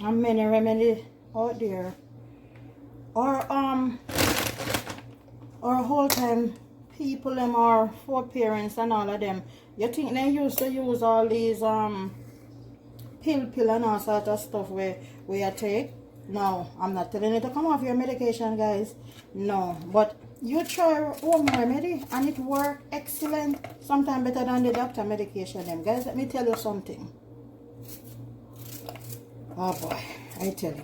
and many remedy out there. Or whole time people them are foreparents and all of them. You think they used to use all these pill and all sort of stuff where you take? No, I'm not telling you to come off your medication, guys. No, but you try home remedy and it work excellent. Sometimes better than the doctor medication them. Guys, let me tell you something. Oh boy, I tell you.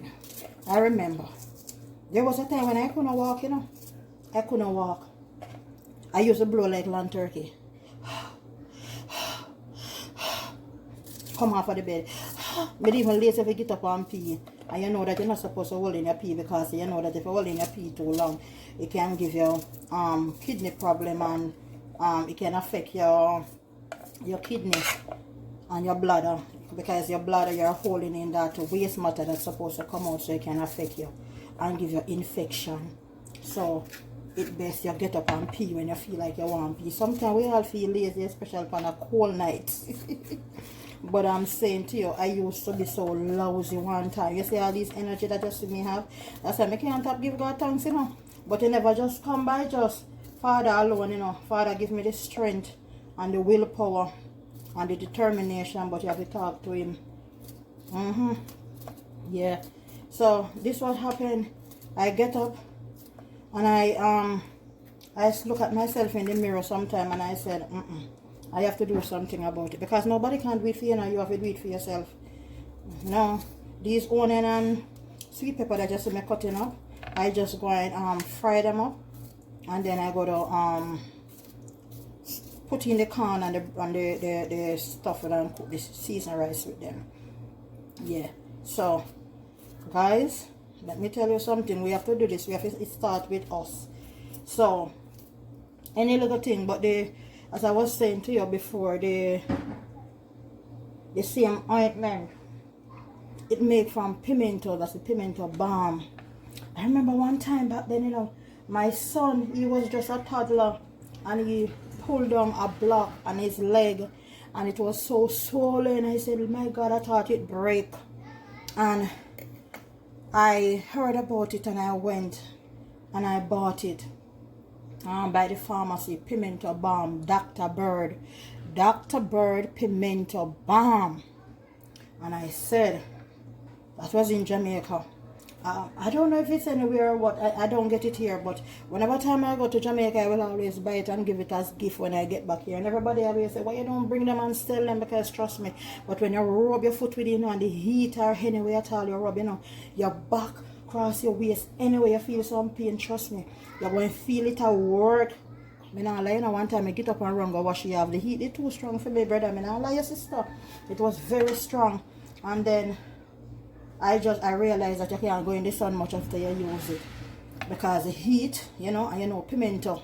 I remember. There was a time when I couldn't walk, you know. I couldn't walk. I used to blow like land turkey. Come off of the bed. But even later if you get up and pee, and you know that you're not supposed to hold in your pee, because you know that if you hold in your pee too long, it can give you kidney problem, and it can affect your kidney and your bladder, because your bladder you're holding in that waste matter that's supposed to come out, so it can affect you and give you infection. So it best you get up and pee when you feel like you want to pee. Sometimes we all feel lazy, especially on a cold night. But I'm saying to you, I used to be so lousy one time. You see all this energy that you see me have? That's why I can't stop give God thanks, you know. But it never just come by just Father alone, you know. Father give me the strength and the willpower and the determination, but you have to talk to him. Yeah. So this what happened. I get up and I look at myself in the mirror sometime, and I said, I have to do something about it, because nobody can do it for you now. You have to do it for yourself. No, these onion and sweet pepper that just me cutting up, I just go and fry them up, and then I go to put in the corn and the stuff, and cook this seasoned rice with them. Yeah. So guys, let me tell you something. We have to do this. We have to start with us. So any little thing, but as I was saying to you before, the same ointment, it made from pimento. That's the pimento balm. I remember one time back then, you know, my son, he was just a toddler, and he pulled down a block on his leg, and it was so swollen. I said, my God, I thought it'd break. And I heard about it, and I went and I bought it by the pharmacy. Pimento balm, Dr. Bird pimento balm. And I said, that was in Jamaica. I don't know if it's anywhere or what. I don't get it here, but whenever time I go to Jamaica, I will always buy it and give it as gift when I get back here. And everybody always say, why you don't bring them and sell them? Because trust me, but when you rub your foot with it, you know, and the heat or anyway at all you rub, you know, your back, cross your waist, anyway you feel some pain, trust me, you're going to feel it at work. I not lie, you know, one time I get up and run go wash you have the heat. It's too strong for me, brother. I not lie, your sister. It was very strong. And then I realized that you can't go in the sun much after you use it, because the heat, you know, and you know pimento,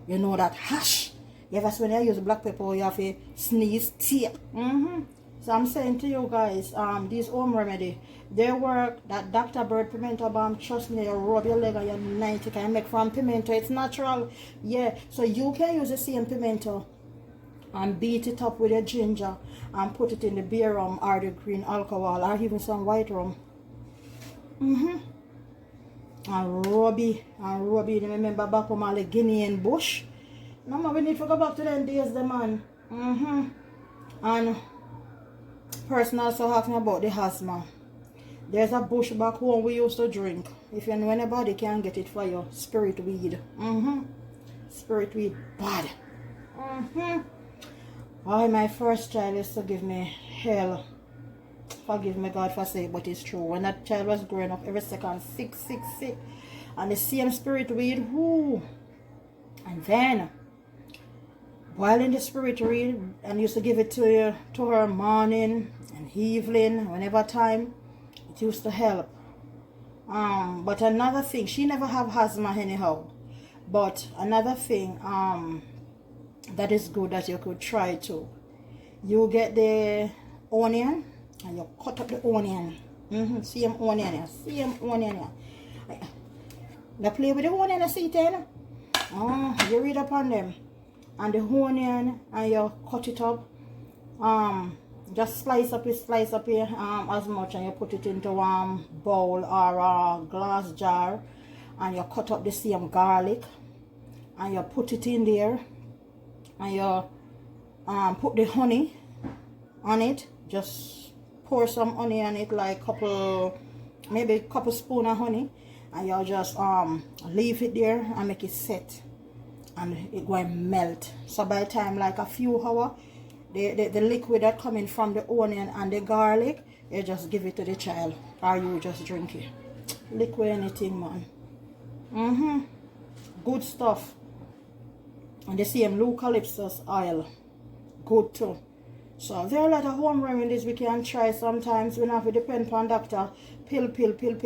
you know that hash. You ever when you use black pepper, you have to sneeze, tear. So I'm saying to you guys, these home remedy, they work. That Dr. Bird pimento balm, trust me, you rub your leg and your night, you can make from pimento. It's natural. Yeah, so you can use the same pimento and beat it up with your ginger and put it in the beer rum or the green alcohol or even some white rum. And rub it. Remember back home all the Guinean bush? Mama, we need to go back to them days, the man. And person also asking about the asthma. There's a bush back home we used to drink. If you know anybody can get it for you, spirit weed. Spirit weed bad. Why my first child used to give me hell. Forgive me God for saying, but it's true. When that child was growing up, every second sick. And the same spirit weed, whoo. And then while in the spirit weed, and used to give it to her morning and evening, whenever time, it used to help. But another thing, she never have asthma anyhow. But another thing, that is good that you could try too. You get the onion and you cut up the onion. Same onion here. Same onion here. You play with the onion, you see it, you know? You read up on them. And the onion, and you cut it up. Just slice up it as much, and you put it into bowl or a glass jar, and you cut up the same garlic and you put it in there, and you put the honey on it. Just pour some honey on it, like maybe a couple spoon of honey, and you just leave it there and make it set, and it going to melt. So by the time like a few hours, the liquid that coming from the onion and the garlic, you just give it to the child, or you just drink it. Liquid anything, man. Good stuff. And the same eucalyptus oil, good too. So there are a lot of home remedies we can try. Sometimes we don't have to depend upon doctor. Pill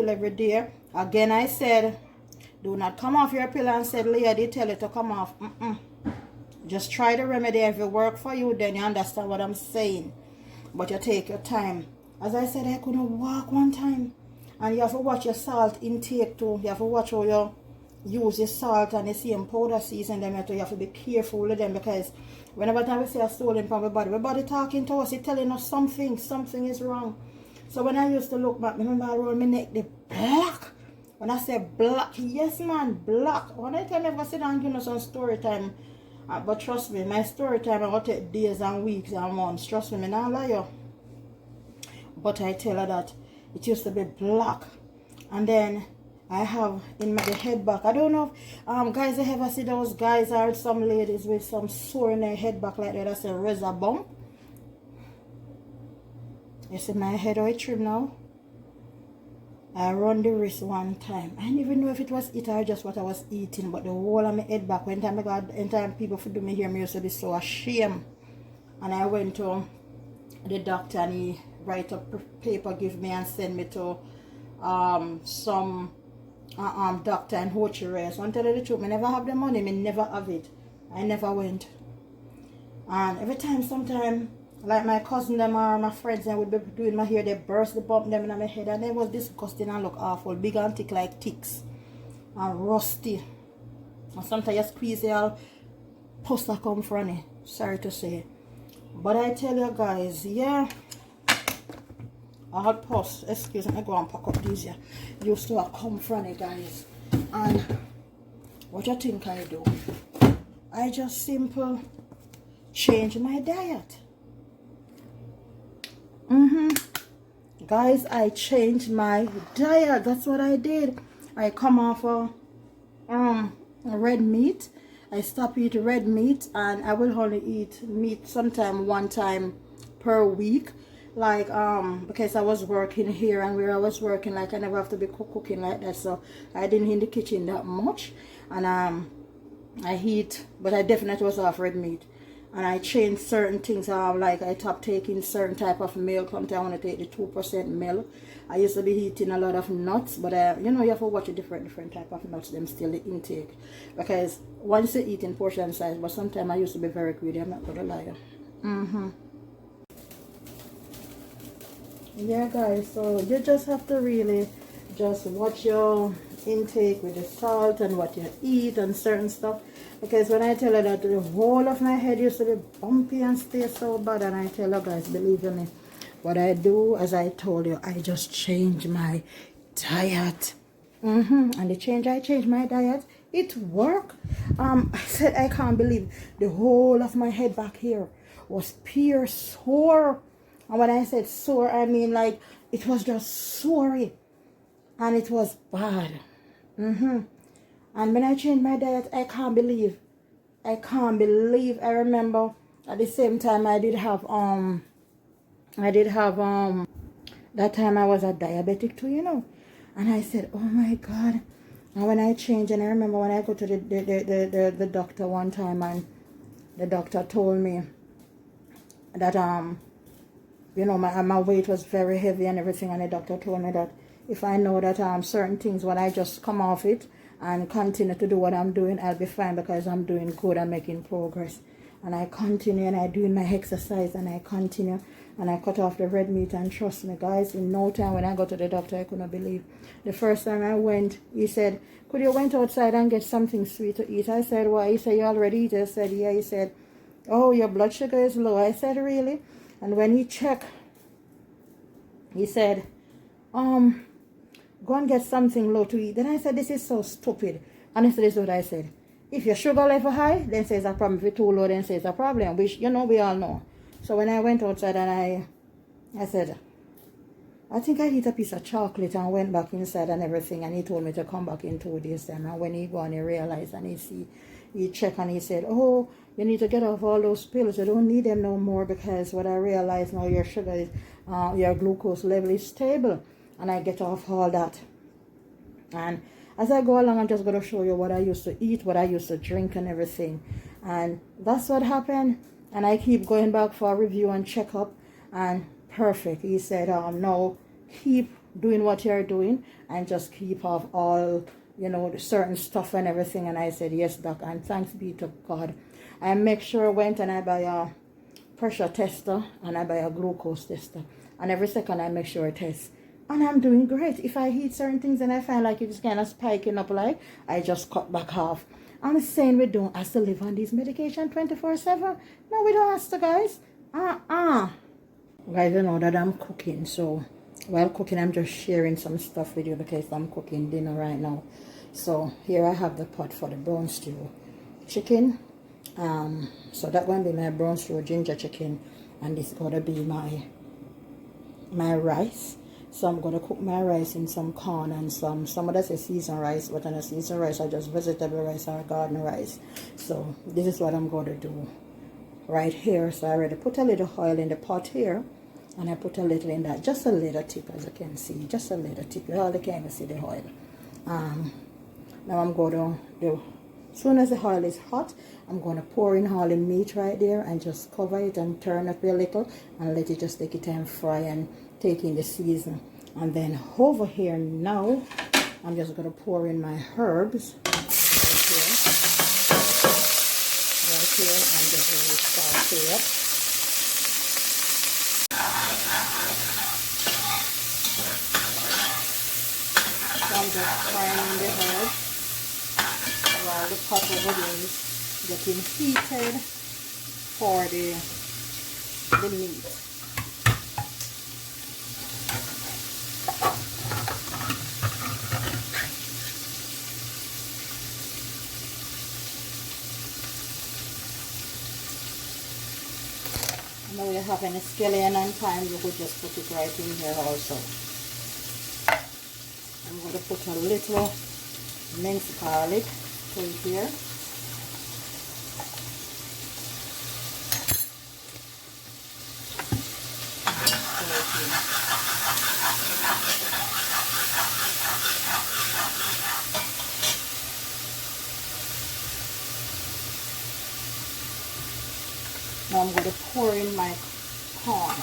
every day. Again, I said, do not come off your pill and said lady tell you to come off. Just try the remedy. If it work for you, then you understand what I'm saying. But you take your time. As I said, I couldn't walk one time. And you have to watch your salt intake too. You have to watch how you use the salt and the same powder season them. You have to be careful with them, because whenever time we see a stolen from our body talking to us, it's telling us something is wrong. So when I used to look back, remember I roll my neck, the black. When I say black, yes man, black. When I tell me I sit down and give you some story time, but trust me, my story time I will take days and weeks and months. Trust me, I not lie you. But I tell her that it used to be black, and then I have in the head back. I don't know if guys ever see those guys or some ladies with some sore in their head back like that. That's a razor bump. You see my head how it trim now? I run the wrist one time. I didn't even know if it was it or just what I was eating, but the whole of my head back, when time I got anytime people for do me hear me used to be so ashamed. And I went to the doctor and he write up paper, give me and send me to some doctor in Ho Chi Minh. So I'm telling you the truth, I never have the money, I never have it. I never went. And every time, sometime, like my cousin them or my friends them would be doing my hair, they burst the bump them in my head, and it was disgusting and look awful. Big and thick like ticks. And rusty. And sometimes you squeeze it all pus that come from it. Sorry to say. But I tell you guys, yeah, all pus, excuse me, I go and pack up these here. Used to come from it, guys. And what you think I do? I just simple change my diet. Guys, I changed my diet. That's what I did. I come off red meat. I stop eating red meat, and I will only eat meat sometime one time per week. Like because I was working here, and where I was working, like I never have to be cooking like that, so I didn't in the kitchen that much. And I eat, but I definitely was off red meat. And I changed certain things, like I stopped taking certain type of milk. Sometimes I want to take the 2% milk. I used to be eating a lot of nuts, but you know, you have to watch a different type of nuts, them still the intake. Because once you eat in portion size, but sometimes I used to be very greedy, I'm not going to lie. Yeah guys, so you just have to really just watch your intake with the salt and what you eat and certain stuff. Because when I tell you that the whole of my head used to be bumpy and stay so bad, and I tell you guys, believe me, what I do, as I told you, I just change my diet. And the change I changed my diet, it worked. I said I can't believe the whole of my head back here was pure sore. And when I said sore, I mean like it was just sore, and it was bad. And when I changed my diet, I can't believe. I remember at the same time I did have that time I was a diabetic too, you know. And I said, oh my God. And when I changed, and I remember when I go to the doctor one time, and the doctor told me that you know, my weight was very heavy and everything, and the doctor told me that if I know that certain things, when I just come off it and continue to do what I'm doing, I'll be fine, because I'm doing good, I'm making progress. And I continue, and I doing my exercise, and I continue, and I cut off the red meat. And trust me guys, in no time, when I got to the doctor, I couldn't believe. The first time I went, he said, could you went outside and get something sweet to eat? I said, why? He said, you already eat? I said, yeah. He said, oh, your blood sugar is low. I said, really? And when he checked, he said, go and get something low to eat. Then I said, this is so stupid. And this is what I said. If your sugar level high, then says a problem. If it's too low, then says a problem. Which, you know, we all know. So when I went outside and I said, I think I eat a piece of chocolate and went back inside and everything. And he told me to come back in 2 days time. And when he go and he realized and he checked and he said, oh, you need to get off all those pills. You don't need them no more, because what I realize now, your sugar is, your glucose level is stable. And I get off all that. And as I go along, I'm just going to show you what I used to eat, what I used to drink and everything. And that's what happened. And I keep going back for a review and checkup. And perfect. He said, no, keep doing what you're doing and just keep off all, you know, the certain stuff and everything. And I said, yes, doc, and thanks be to God. I make sure I went and I buy a pressure tester and I buy a glucose tester. And every second I make sure I test. And I'm doing great. If I eat certain things and I find like it's kind of spiking up, like, I just cut back off. I'm saying we don't have to live on these medication 24/7. No, we don't have to, guys. Guys, you know that I'm cooking. So while cooking, I'm just sharing some stuff with you because I'm cooking dinner right now. So here I have the pot for the brown stew chicken. So that's going to be my brown stew ginger chicken. And this is going to be my rice. So I'm going to cook my rice in some corn and some of that is seasoned rice, but on a seasoned rice I just vegetable rice or garden rice. So this is what I'm going to do right here. So I already put a little oil in the pot here, and I put a little in that, just a little tip, as you can see, just a little tip. You all can't even see the oil. Now I'm going to do, as soon as the oil is hot, I'm going to pour in all the meat right there and just cover it and turn up a little and let it just take it and fry and take in the season. And then over here now, I'm just going to pour in my herbs right here and just really saute it. So I'm just frying the herbs while the pot over there is getting heated for the meat. Now we have any scallion and thyme, you could just put it right in here also. I'm going to put a little minced garlic to it here. Now I'm going to pour in my corn.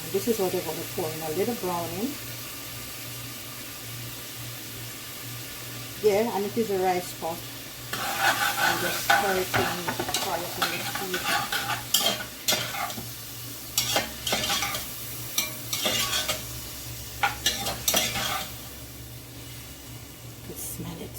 And this is what I'm going to pour in, a little browning. Yeah, and it is a rice pot. And just stir it in, fry it in the heat. Smell it.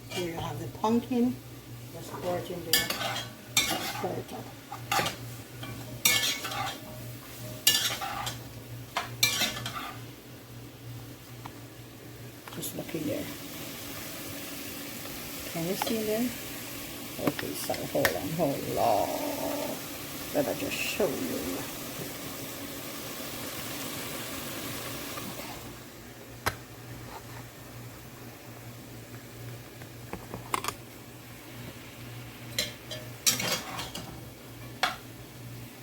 Here you have the pumpkin. Just pour it in there. Stir it up. Just look in there. Can you see there? Okay, so hold on. Let me just show you.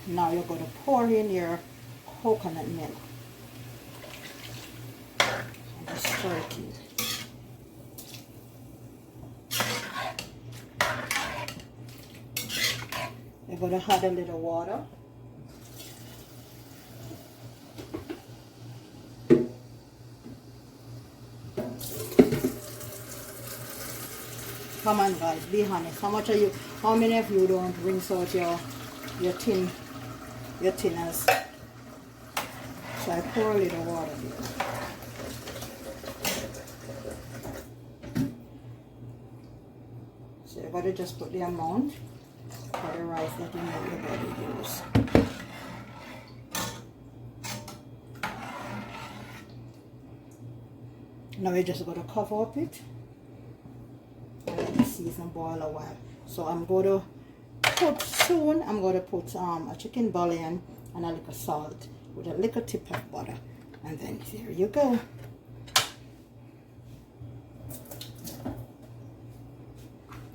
Now you're going to pour in your coconut milk. And just stir it in. You're going to add a little water. Come on, guys, be honest. How How many of you don't rinse out your tinners? So I pour a little water here. So you're going to just put the amount for the rice that you know you're going to use. Now we're just going to cover up it and let the season boil a while. So I'm going to put a chicken bouillon and a little salt with a little tip of butter, and then there you go.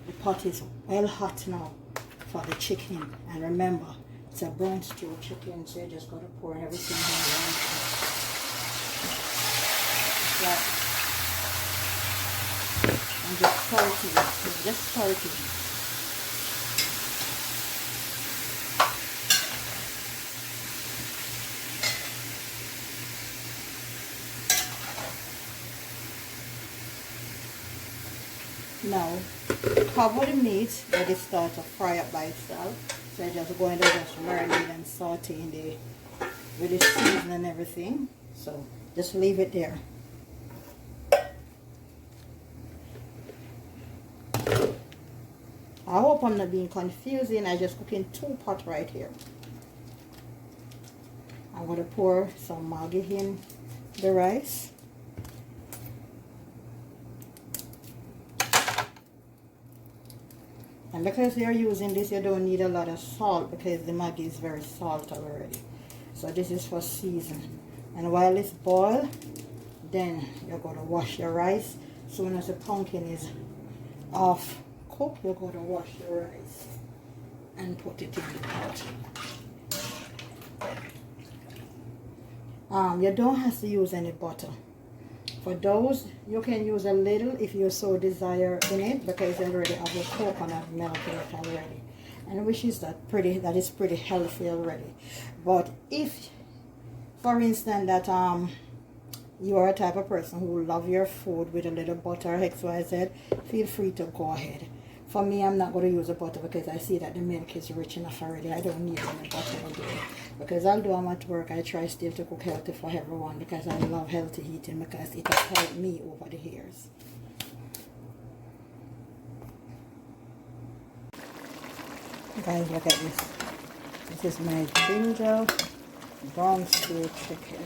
The pot is well hot now for the chicken, and remember it's a brown stew chicken, so you just got to pour everything in. And just stir it in. Now cover the meat, let it start to fry up by itself. So you're just going to just marinate and saute in with the seasoning and everything. So just leave it there. I hope I'm not being confusing. I just cook in 2 pots right here. I'm going to pour some Maggi in the rice. And because you're using this, you don't need a lot of salt because the Maggi is very salt already. So this is for season. And while it's boiled, then you're going to wash your rice. Soon as the pumpkin is off cook, you're going to wash your rice and put it in the pot. You don't have to use any butter. For those, you can use a little if you so desire in it, because you already have the coconut milk in it already, and which is that is pretty healthy already. But if, for instance, that you are a type of person who love your food with a little butter, XYZ, feel free to go ahead. For me, I'm not going to use a butter because I see that the milk is rich enough already. I don't need any butter again. Because although I'm at work, I try still to cook healthy for everyone because I love healthy eating, because it has helped me over the years. Guys, look at this. This is my ginger brown stew chicken.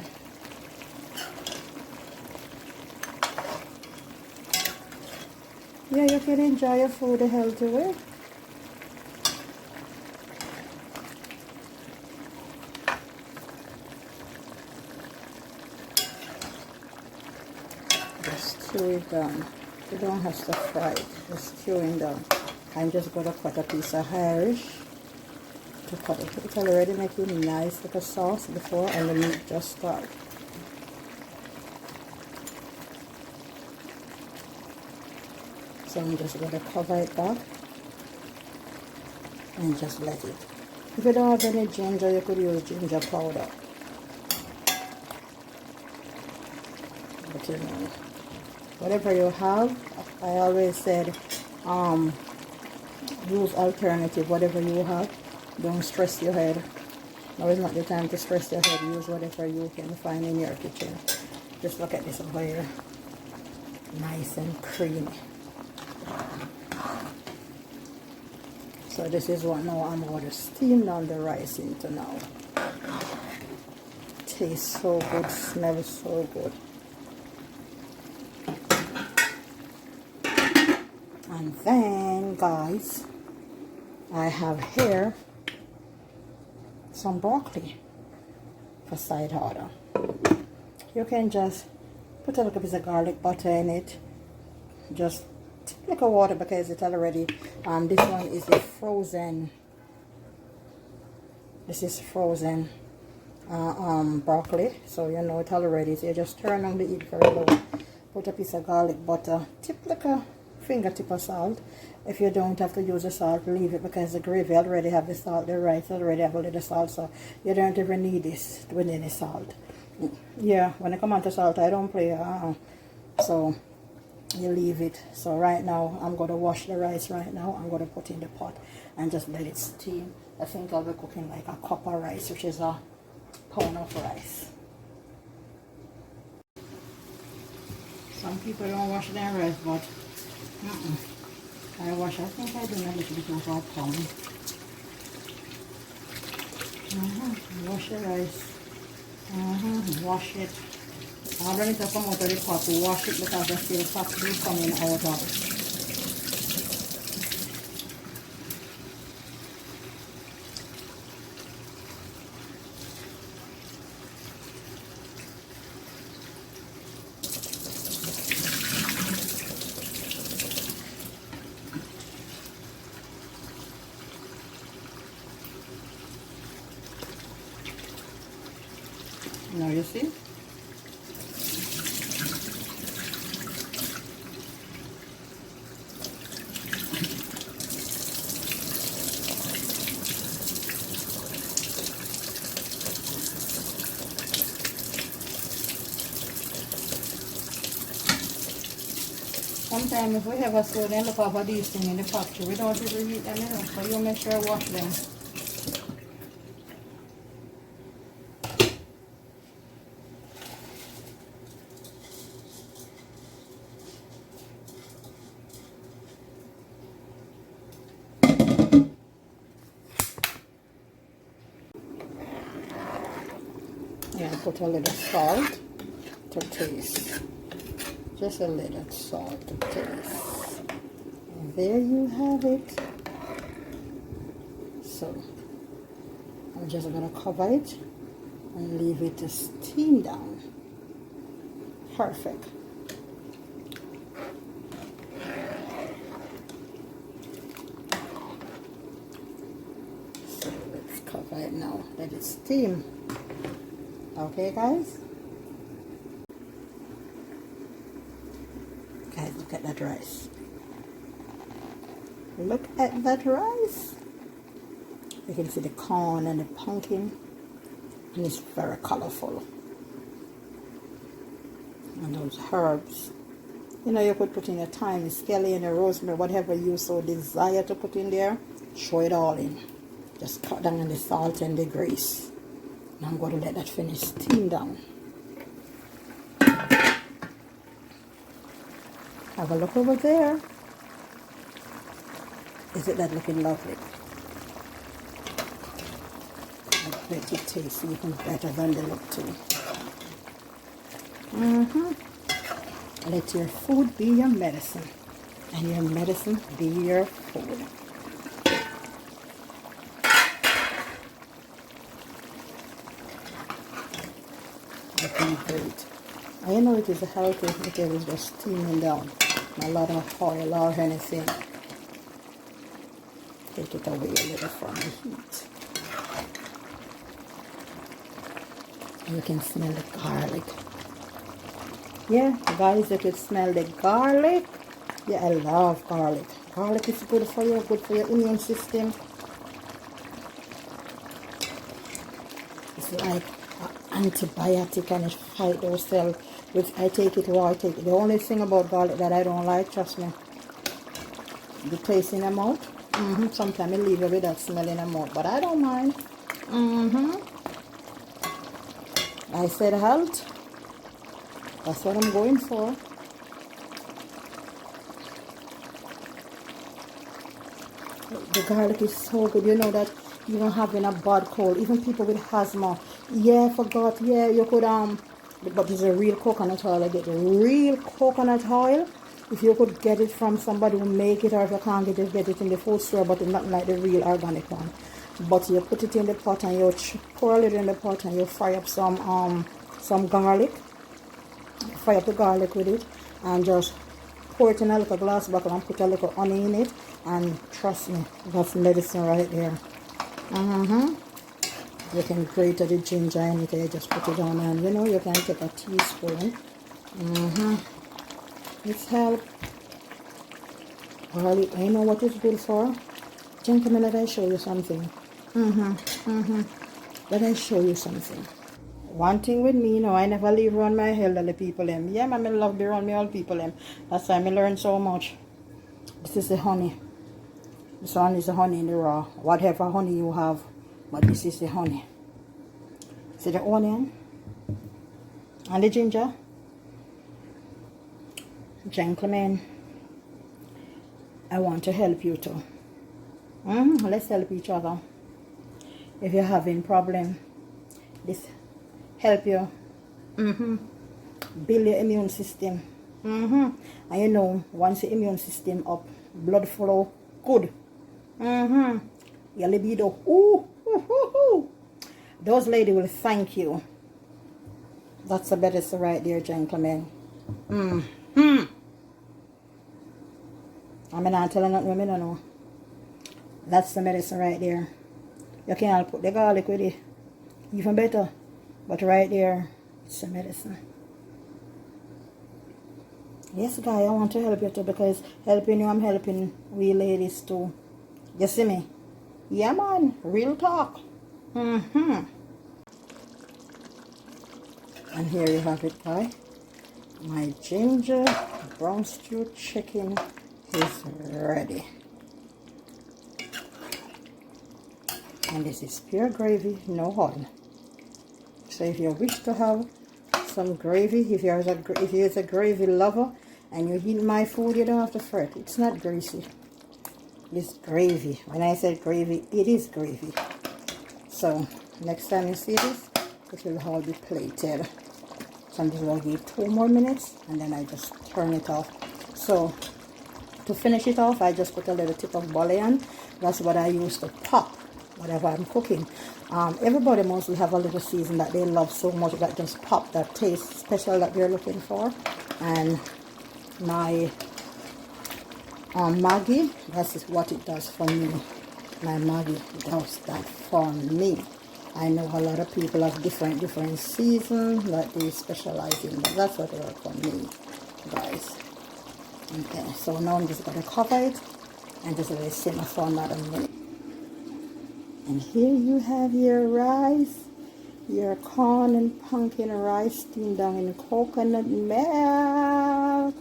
Yeah, you can enjoy your food a healthy way. Just stew it down. You don't have to fry it. Just stewing down. I'm just going to cut a piece of Irish to cut it. It's already making nice little sauce before, and the meat just start. So I'm just going to cover it back and just let it. If you don't have any ginger, you could use ginger powder. But you know, whatever you have, I always said, use alternative, whatever you have. Don't stress your head. Now is not the time to stress your head. Use whatever you can find in your kitchen. Just look at this over here. Nice and creamy. So this is what now I'm going to steam down the rice into now. Tastes so good, smells so good. And then, guys, I have here some broccoli for side order. You can just put a little bit of garlic butter in it. Just like a water, because it's already this one is a frozen. This is frozen broccoli, so you know it already. So you just turn on the heat very low, put a piece of garlic butter, tip like a fingertip of salt. If you don't have to use the salt, leave it, because the gravy already have the salt, the rice already have a little salt, so you don't even need this with any salt. Yeah, when I come on to salt, I don't play. So you leave it. So right now I'm going to wash the rice right now. I'm going to put in the pot and just let it steam. I think I'll be cooking like a cup of rice, which is a pound of rice. Some people don't wash their rice, but I wash. I think I do a little bit over a pound. Wash the rice. Wash it. I'm going to come out of the pot to wash it because there's still fat coming out of it. Now you see? Sometimes if we have a store, they look over these things in the factory. We don't even eat them, you know, so you make sure I wash them. Yeah, put a little salt to taste. Just a little salt to taste. And there you have it. So, I'm just going to cover it and leave it to steam down. Perfect. So, let's cover it now. Let it steam. Okay, guys? Guys, look at that rice. Look at that rice. You can see the corn and the pumpkin. And it's very colorful. And those herbs. You know, you could put in your thyme, scallion, your rosemary, whatever you so desire to put in there. Throw it all in. Just cut down on the salt and the grease. Now I'm going to let that finish steam down. Have a look over there. Isn't that looking lovely? I bet it tastes even better than they look too. Let your food be your medicine, and your medicine be your food. Looking great. I know it is healthy if it is just steaming down. A lot of oil or anything. Take it away a little from the heat. And you can smell the garlic. Yeah, guys, you can smell the garlic. Yeah, I love garlic. Garlic is good for you, good for your immune system. It's like an antibiotic and it fights those cells. I take it raw, I take it. The only thing about garlic that I don't like, trust me, the taste in the mouth. Sometimes I leave it with that smell in the mouth, but I don't mind. I said health. That's what I'm going for. The garlic is so good. You know that even having a bad cold, even people with asthma. Yeah, I forgot. Yeah, you could but it's a real coconut oil. I get real coconut oil. If you could get it from somebody who make it, or if you can't get it in the food store, but it's not like the real organic one. But you put it in the pot and you pour a little in the pot and you fry up some garlic. Fry up the garlic with it and just pour it in a little glass bottle and put a little honey in it, and trust me, that's medicine right there. You can grate the ginger in it, you just put it on, and you know, you can take a teaspoon. It's help. Garlic, I know what it's good for. Gentlemen, let I show you something. Let I show you something. One thing with me, you know, I never leave around my elderly people them. Yeah, man, I love be around me old people them. That's why I learn so much. This is the honey. This one is the honey in the raw. Whatever honey you have, but this is the honey. See the onion and the ginger. Gentlemen, I want to help you too. Let's help each other. If you're having problem, this help you build your immune system. And you know, once your immune system up, blood flow good. Your libido, those ladies will thank you. That's the best right there, gentlemen. I'm not telling nothing women don't know. That's the medicine right there. You can put the garlic with it. Even better. But right there, it's the medicine. Yes, guy, I want to help you too, because helping you, I'm helping we ladies too. You see me? Yeah, man. Real talk. And here you have it, guy. My ginger brown stew chicken is ready. And this is pure gravy, no oil. So if you wish to have some gravy, if you're a gravy lover and you eat my food, you don't have to fret. It's not greasy. It's gravy. When I said gravy, it is gravy. So next time you see this, it will all be plated. So I'm just going to give 2 more minutes and then I just turn it off. So to finish it off, I just put a little tip of bouillon. That's what I use to pop whatever I'm cooking. Everybody mostly have a little season that they love so much that just pop that taste special that they're looking for. And my Maggi, that's what it does for me. My Maggi does that for me. I know a lot of people have different seasons that they specialize in, but that's what it works for me, guys. Okay, so now I'm just going to cover it and just let it simmer for another minute. And here you have your rice, your corn and pumpkin rice steamed down in coconut milk.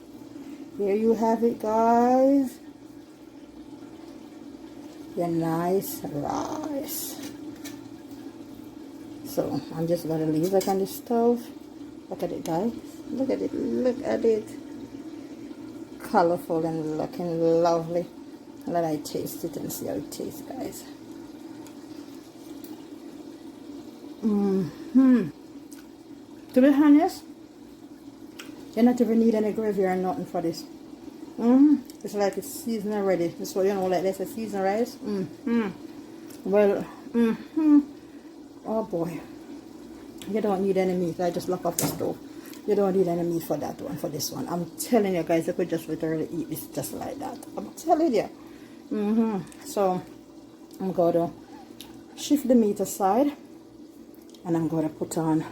Here you have it, guys. Your nice rice. So I'm just going to leave it on the stove. Look at it, guys. Look at it. Look at it. Colorful and looking lovely. Let I taste it and see how it tastes, guys. To be honest, you not even need any gravy or nothing for this. It's like it's seasoned already. That's what you know, like this is seasoned rice. Well, oh boy, you don't need any meat. I just lock off the stove. You don't need any meat for that one, for this one. I'm telling you guys, you could just literally eat this just like that. I'm telling you. So I'm going to shift the meat aside. And I'm going to put on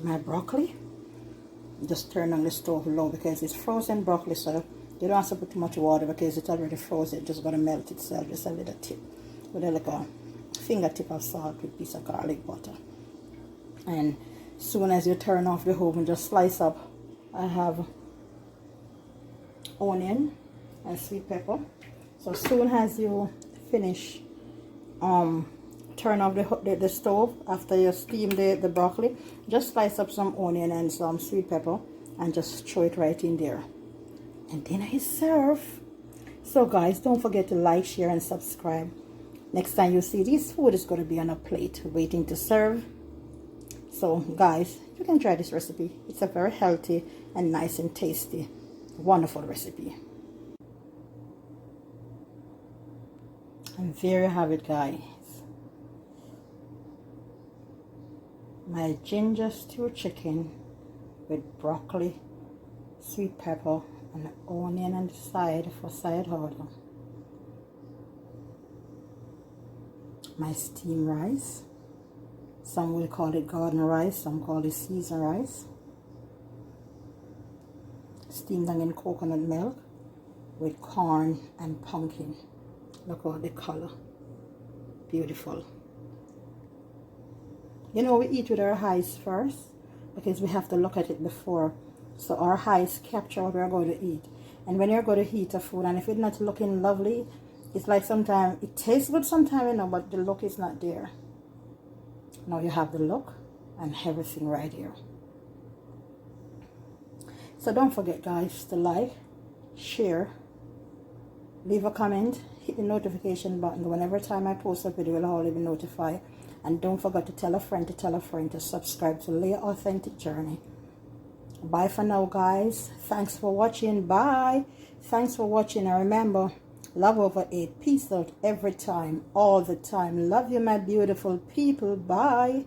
my broccoli. Just turn on the stove low because it's frozen broccoli, so you don't have to put too much water because it's already frozen. It's just going to melt itself. Just a little tip with like a fingertip of salt with a piece of garlic butter. And soon as you turn off the oven, just slice up. I have onion and sweet pepper. So soon as you finish turn off the stove after you steam the broccoli, just slice up some onion and some sweet pepper and just throw it right in there, and dinner is served. So guys, don't forget to like, share and subscribe. Next time you see this food is going to be on a plate waiting to serve. So guys, you can try this recipe. It's a very healthy and nice and tasty, wonderful recipe. And there you have it, guys. My ginger stew chicken with broccoli, sweet pepper, and onion on the side for side order. My steamed rice. Some will call it garden rice, some call it seasoned rice. Steamed down in coconut milk with corn and pumpkin. Look at the color. Beautiful. You know, we eat with our eyes first because we have to look at it before. So our eyes capture what we're going to eat. And when you're going to eat a food, and if it's not looking lovely, it's like sometimes it tastes good sometimes, you know, but the look is not there. Now you have the look and everything right here. So don't forget, guys, to like, share, leave a comment, hit the notification button. Whenever time I post a video, it'll always be notified. And don't forget to tell a friend to subscribe to Leah Authentic Journey. Bye for now, guys. Thanks for watching. Bye. Thanks for watching. And remember, love over hate. Peace out every time, all the time. Love you, my beautiful people. Bye.